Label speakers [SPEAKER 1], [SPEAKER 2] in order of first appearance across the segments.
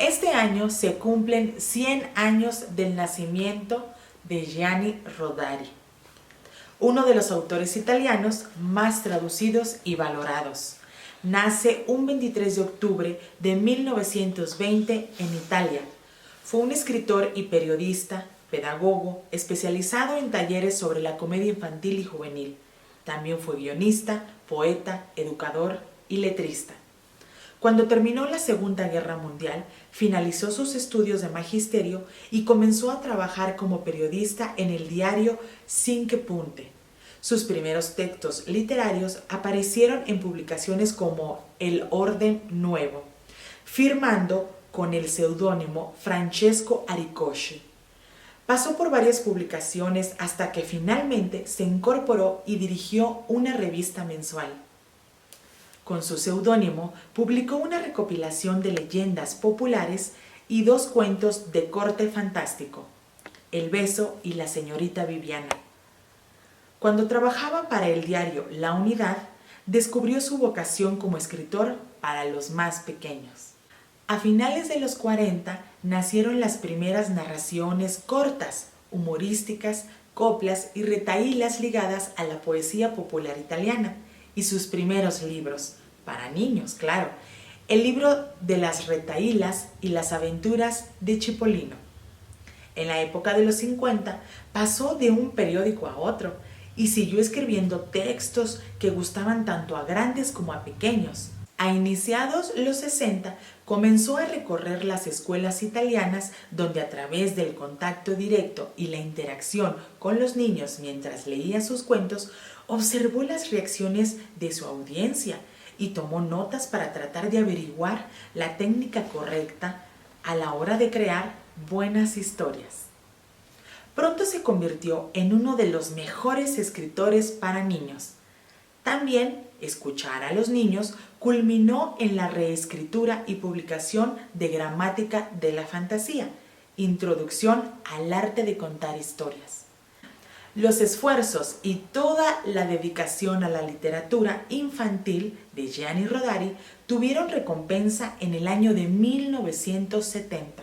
[SPEAKER 1] Este año se cumplen 100 años del nacimiento de Gianni Rodari, uno de los autores italianos más traducidos y valorados. Nace un 23 de octubre de 1920 en Italia. Fue un escritor y periodista, pedagogo, especializado en talleres sobre la comedia infantil y juvenil. También fue guionista, poeta, educador y letrista. Cuando terminó la Segunda Guerra Mundial, finalizó sus estudios de magisterio y comenzó a trabajar como periodista en el diario Cinque Punte. Sus primeros textos literarios aparecieron en publicaciones como El Orden Nuevo, firmando con el seudónimo Francesco Aricoshi. Pasó por varias publicaciones hasta que finalmente se incorporó y dirigió una revista mensual. Con su seudónimo publicó una recopilación de leyendas populares y 2 cuentos de corte fantástico, El beso y la señorita Viviana. Cuando trabajaba para el diario La Unidad, descubrió su vocación como escritor para los más pequeños. A finales de los 40 nacieron las primeras narraciones cortas, humorísticas, coplas y retahílas ligadas a la poesía popular italiana y sus primeros libros, para niños, claro, el libro de las retahílas y las aventuras de Cipollino. En la época de los 50 pasó de un periódico a otro y siguió escribiendo textos que gustaban tanto a grandes como a pequeños. A iniciados los 60 comenzó a recorrer las escuelas italianas donde a través del contacto directo y la interacción con los niños mientras leía sus cuentos, observó las reacciones de su audiencia y tomó notas para tratar de averiguar la técnica correcta a la hora de crear buenas historias. Pronto se convirtió en uno de los mejores escritores para niños. También escuchar a los niños culminó en la reescritura y publicación de Gramática de la Fantasía, Introducción al arte de contar historias. Los esfuerzos y toda la dedicación a la literatura infantil de Gianni Rodari tuvieron recompensa en el año de 1970,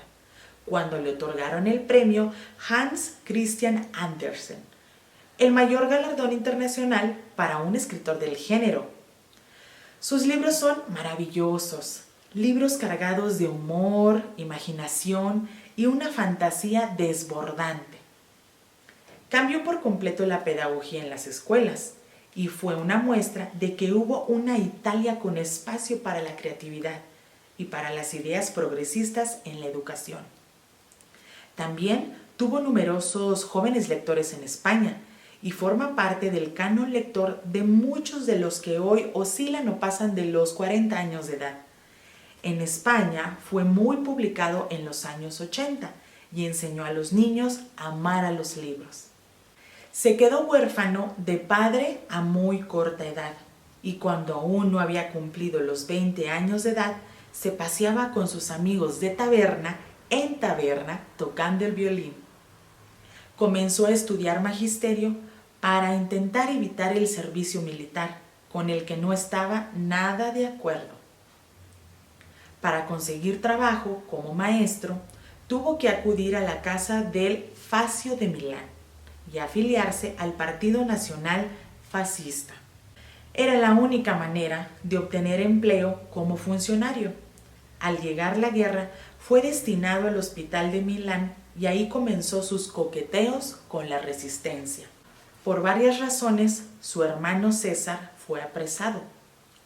[SPEAKER 1] cuando le otorgaron el premio Hans Christian Andersen, el mayor galardón internacional para un escritor del género. Sus libros son maravillosos, libros cargados de humor, imaginación y una fantasía desbordante. Cambió por completo la pedagogía en las escuelas y fue una muestra de que hubo una Italia con espacio para la creatividad y para las ideas progresistas en la educación. También tuvo numerosos jóvenes lectores en España y forma parte del canon lector de muchos de los que hoy oscilan o pasan de los 40 años de edad. En España fue muy publicado en los años 80 y enseñó a los niños a amar a los libros. Se quedó huérfano de padre a muy corta edad y cuando aún no había cumplido los 20 años de edad, se paseaba con sus amigos de taberna en taberna tocando el violín. Comenzó a estudiar magisterio para intentar evitar el servicio militar, con el que no estaba nada de acuerdo. Para conseguir trabajo como maestro, tuvo que acudir a la casa del Fascio de Milán y afiliarse al Partido Nacional Fascista. Era la única manera de obtener empleo como funcionario. Al llegar la guerra, fue destinado al Hospital de Milán y ahí comenzó sus coqueteos con la resistencia. Por varias razones, su hermano César fue apresado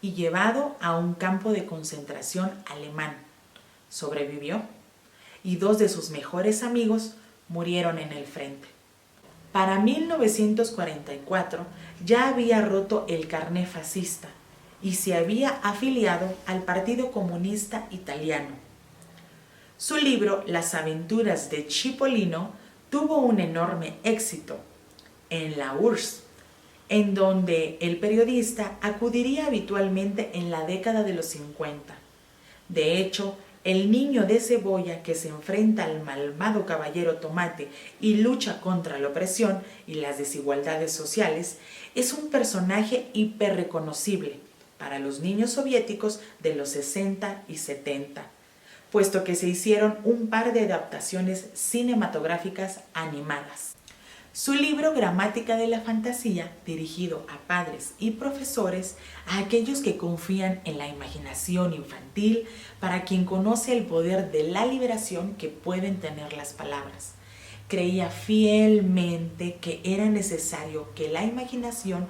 [SPEAKER 1] y llevado a un campo de concentración alemán. Sobrevivió y 2 de sus mejores amigos murieron en el frente. Para 1944 ya había roto el carné fascista y se había afiliado al Partido Comunista Italiano. Su libro Las aventuras de Cipollino tuvo un enorme éxito en la URSS, en donde el periodista acudiría habitualmente en la década de los 50. De hecho, el niño de cebolla que se enfrenta al malvado caballero Tomate y lucha contra la opresión y las desigualdades sociales es un personaje hiperreconocible para los niños soviéticos de los 60 y 70, puesto que se hicieron un par de adaptaciones cinematográficas animadas. Su libro Gramática de la Fantasía, dirigido a padres y profesores, a aquellos que confían en la imaginación infantil, para quien conoce el poder de la liberación que pueden tener las palabras. Creía fielmente que era necesario que la imaginación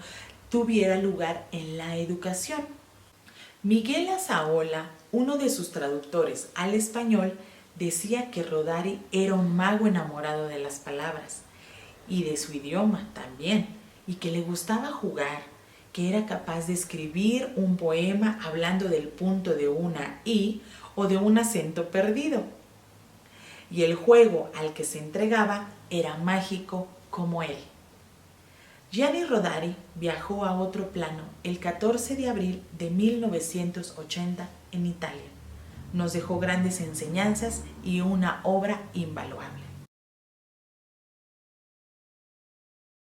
[SPEAKER 1] tuviera lugar en la educación. Miguel Azaola, uno de sus traductores al español, decía que Rodari era un mago enamorado de las palabras y de su idioma también, y que le gustaba jugar, que era capaz de escribir un poema hablando del punto de una i o de un acento perdido. Y el juego al que se entregaba era mágico como él. Gianni Rodari viajó a otro plano el 14 de abril de 1980 en Italia. Nos dejó grandes enseñanzas y una obra invaluable.